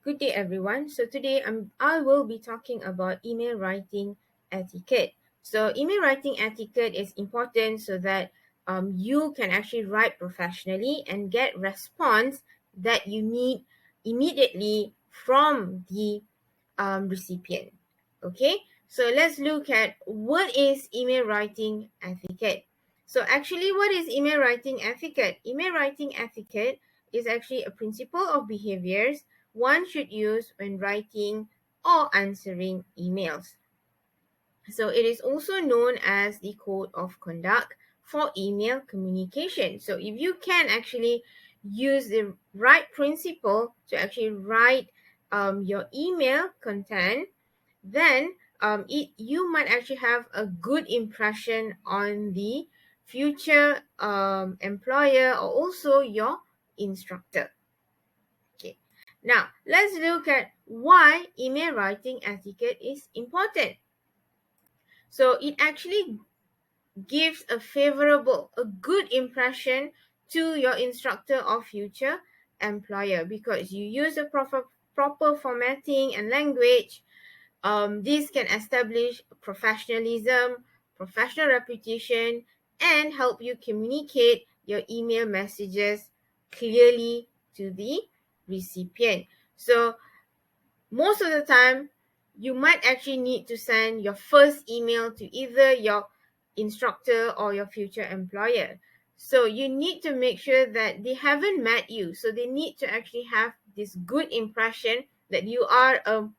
Good day, everyone. So today I will be talking about email writing etiquette. So email writing etiquette is important so that you can actually write professionally and get response that you need immediately from the recipient. Okay, so let's look at what is email writing etiquette. So actually, what is email writing etiquette? Email writing etiquette is actually a principle of behaviors one should use when writing or answering emails. So it is also known as the code of conduct for email communication. So if you can actually use the right principle to actually write your email content, then you might actually have a good impression on the future employer or also your instructor. Okay, now let's look at why email writing etiquette is important. So it actually gives a good impression to your instructor or future employer because you use the proper formatting and language. This can establish professionalism, professional reputation, and help you communicate your email messages clearly to the recipient. So most of the time, you might actually need to send your first email to either your instructor or your future employer. So you need to make sure that they haven't met you. So they need to actually have this good impression that you are a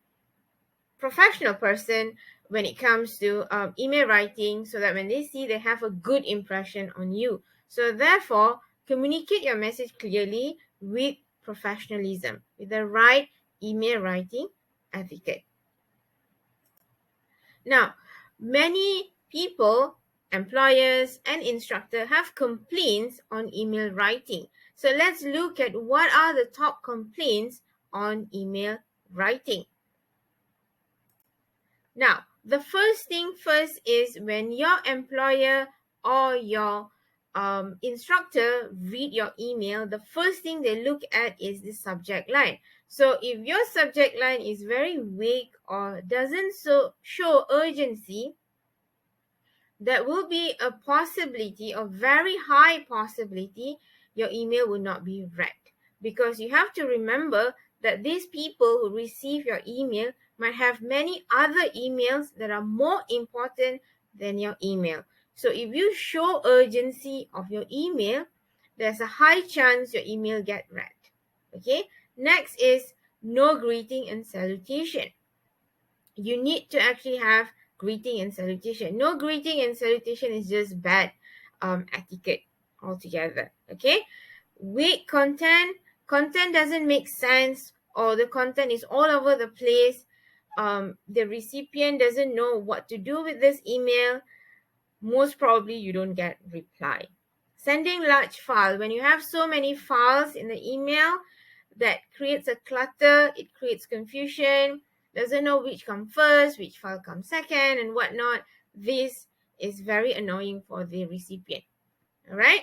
professional person when it comes to email writing, so that when they see, they have a good impression on you. So therefore, communicate your message clearly with professionalism, with the right email writing etiquette. Now, many people, employers and instructors have complaints on email writing. So let's look at what are the top complaints on email writing. Now, the first thing first is when your employer or your instructor read your email, the first thing they look at is the subject line. So if your subject line is very vague or doesn't show urgency, there will be a possibility, a very high possibility, your email will not be read. Because you have to remember that these people who receive your email might have many other emails that are more important than your email. So if you show urgency of your email, there's a high chance your email get read. Okay, next is no greeting and salutation. You need to actually have greeting and salutation. No greeting and salutation is just bad etiquette altogether. Okay, weak content doesn't make sense, or the content is all over the place. The recipient doesn't know what to do with this email. Most probably you don't get reply. Sending large file, when you have so many files in the email, that creates a clutter, it creates confusion, doesn't know which come first, which file comes second, and whatnot. This is very annoying for the recipient. All right.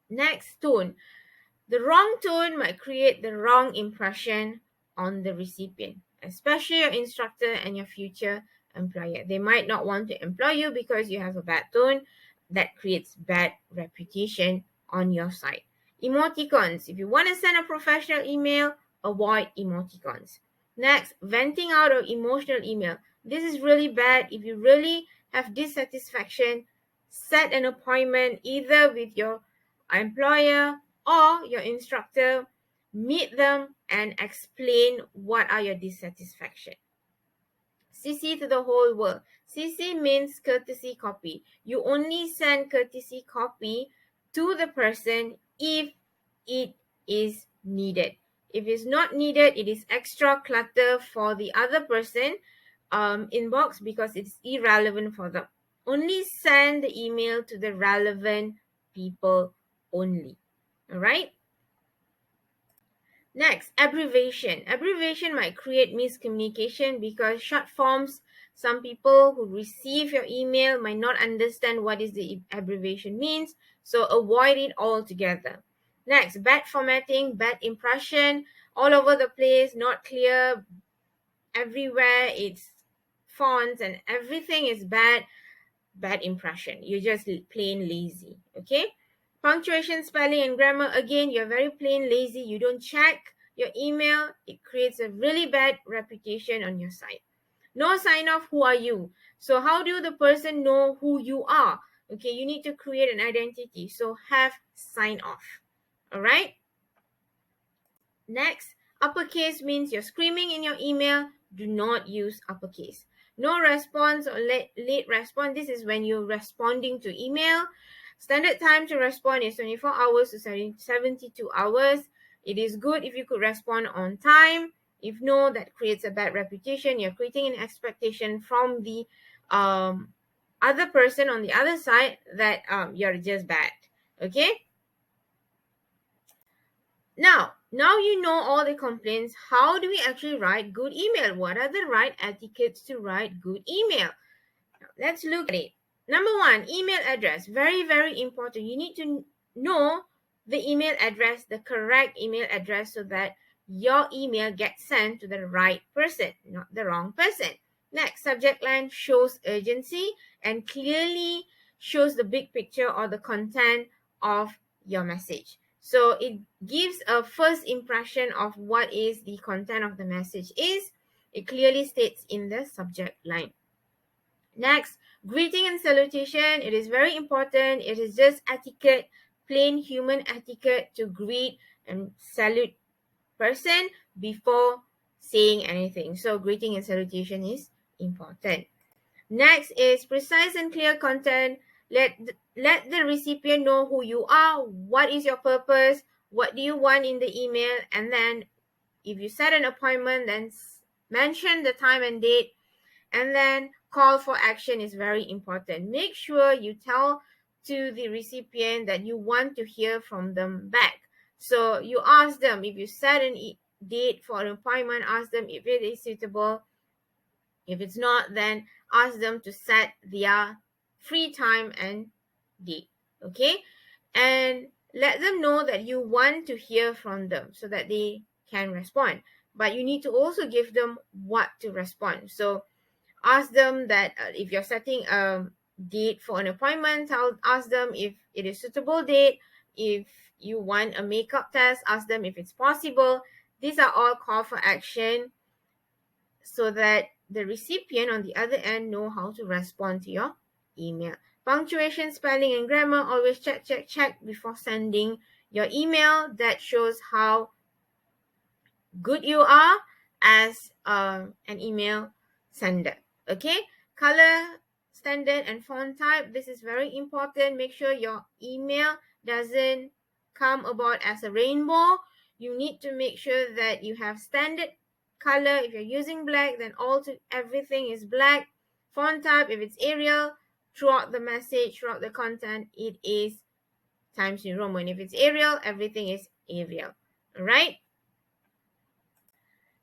Next, tone. The wrong tone might create the wrong impression on the recipient, especially your instructor and your future employer. They might not want to employ you because you have a bad tone. That creates bad reputation on your side. Emoticons. If you want to send a professional email, avoid emoticons. Next, venting out of emotional email. This is really bad. If you really have dissatisfaction, set an appointment either with your employer or your instructor. Meet them and explain what are your dissatisfaction. CC to the whole world. CC means courtesy copy. You only send courtesy copy to the person if it is needed. If it's not needed, it is extra clutter for the other person inbox because it's irrelevant for them. Only send the email to the relevant people only. All right. Next, abbreviation. Abbreviation might create miscommunication because short forms, some people who receive your email might not understand what is the abbreviation means, so avoid it altogether. Next, bad formatting, bad impression, all over the place, not clear, everywhere it's fonts and everything is bad impression. You're just plain lazy. Okay, punctuation, spelling and grammar, again you're very plain lazy. You don't check your email. It creates a really bad reputation on your site. No sign off, who are you? So how do the person know who you are? Okay, you need to create an identity, so have sign off. All right, next, uppercase means you're screaming in your email. Do not use uppercase. No response or late response. This is when you're responding to email. Standard time to respond is 24 hours to 72 hours. It is good if you could respond on time. If no, that creates a bad reputation. You're creating an expectation from the other person on the other side that you're just bad. Okay. Now you know all the complaints. How do we actually write good email? What are the right etiquettes to write good email? Now, let's look at it. Number one, email address. Very, very important. You need to know the email address, the correct email address, so that your email gets sent to the right person, not the wrong person. Next, subject line shows urgency and clearly shows the big picture or the content of your message. So it gives a first impression of what is the content of the message is. It clearly states in the subject line. Next, greeting and salutation. It is very important. It is just etiquette, plain human etiquette to greet and salute person before saying anything. So greeting and salutation is important. Next is precise and clear content. Let the recipient know who you are, what is your purpose, what do you want in the email, and then if you set an appointment, then mention the time and date, and then call for action is very important. Make sure you tell to the recipient that you want to hear from them back. So you ask them, if you set a date for an appointment, ask them if it is suitable. If it's not, then ask them to set their free time and date. Okay, and let them know that you want to hear from them so that they can respond. But you need to also give them what to respond. So ask them that if you're setting a date for an appointment, I'll ask them if it is suitable date. If you want a makeup test, ask them if it's possible. These are all call for action so that the recipient on the other end know how to respond to your email. Punctuation, spelling and grammar, always check before sending your email. That shows how good you are as an email sender. Okay, color, standard and font type, this is very important. Make sure your email doesn't come about as a rainbow. You need to make sure that you have standard color. If you're using black, then everything is black. Font type, if it's Arial, throughout the message, throughout the content, it is Times New Roman. If it's Arial, everything is Arial. All right.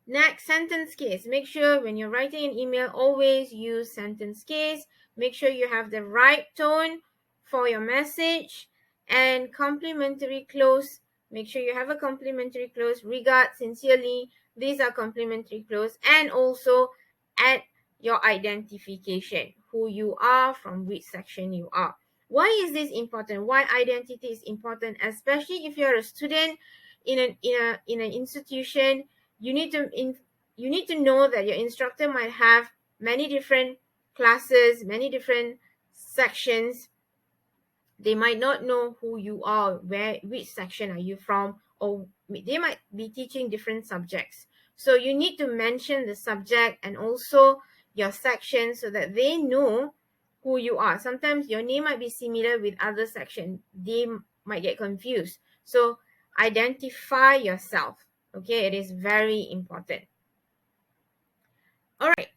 Next, sentence case. Make sure when you're writing an email, always use sentence case. Make sure you have the right tone for your message. And complimentary close. Make sure you have a complimentary close. Regards, sincerely. These are complimentary close. And also add your identification. Who you are, from which section you are. Why is this important? Why identity is important? Especially if you're a student in an institution. You need to know that your instructor might have many different classes, many different sections. They might not know who you are, which section are you from, or they might be teaching different subjects. So you need to mention the subject and also your section so that they know who you are. Sometimes your name might be similar with other section. They might get confused. So identify yourself. Okay, it is very important. All right.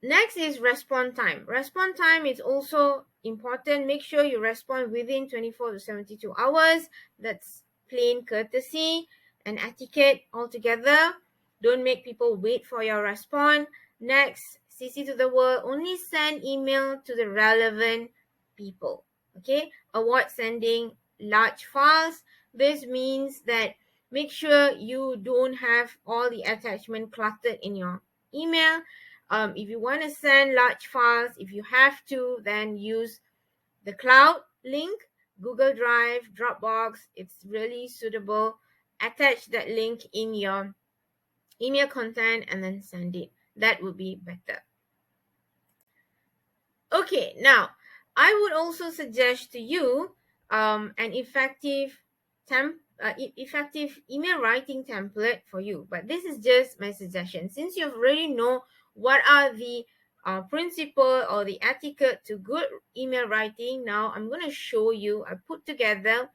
Next is respond time. Respond time is also important. Make sure you respond within 24 to 72 hours. That's plain courtesy and etiquette altogether. Don't make people wait for your response. Next, CC to the world. Only send email to the relevant people. Okay, avoid sending large files. This means that make sure you don't have all the attachment cluttered in your email. If you want to send large files, if you have to, then use the cloud link, Google Drive, Dropbox. It's really suitable. Attach that link in your email content and then send it. That would be better. Okay, now I would also suggest to you an effective email writing template for you. But this is just my suggestion. Since you already know what are the principle or the etiquette to good email writing, now I'm going to show you. I put together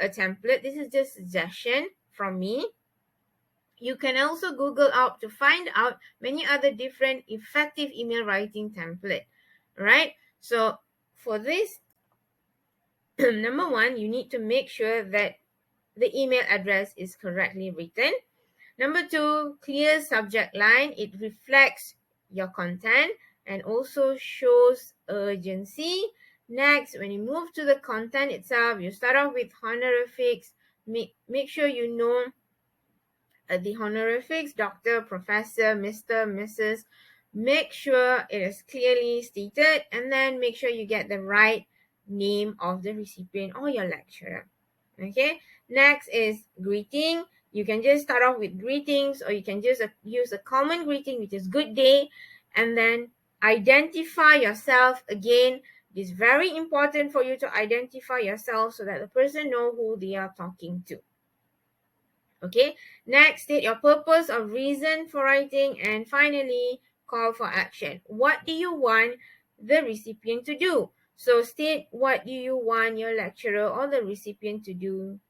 a template. This is just suggestion from me. You can also Google up to find out many other different effective email writing template. Right? So for this, number one, you need to make sure that the email address is correctly written. Number two, clear subject line. It reflects your content and also shows urgency. Next, when you move to the content itself, you start off with honorifics. Make sure you know the honorifics, Doctor, Professor, Mr., Mrs. Make sure it is clearly stated, and then make sure you get the right name of the recipient or your lecturer. Okay, next is greeting. You can just start off with greetings, or you can just use a common greeting, which is good day, and then identify yourself. Again, it is very important for you to identify yourself so that the person know who they are talking to. Okay, next, state your purpose or reason for writing, and finally, call for action. What do you want the recipient to do? So state what do you want your lecturer or the recipient to do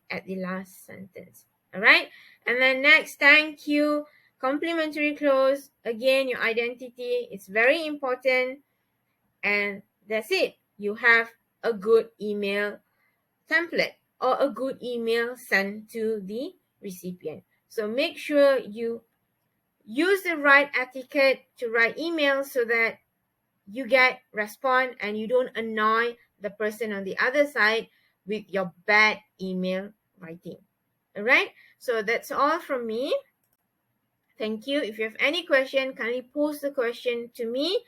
at the last sentence. All right, and then next, thank you, complimentary close. Again, your identity is very important, and that's it. You have a good email template or a good email sent to the recipient. So make sure you use the right etiquette to write emails so that you get response and you don't annoy the person on the other side with your bad email writing. All right, so that's all from me. Thank you. If you have any question, kindly post the question to me,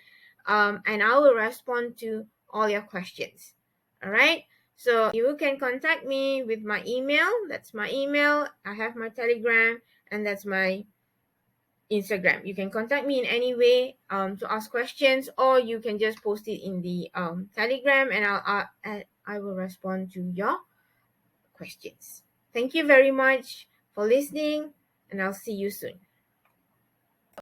and I will respond to all your questions. All right, so you can contact me with my email. That's my email. I have my Telegram, and that's my Instagram. You can contact me in any way to ask questions, or you can just post it in the Telegram, and I will respond to your questions. Thank you very much for listening, and I'll see you soon.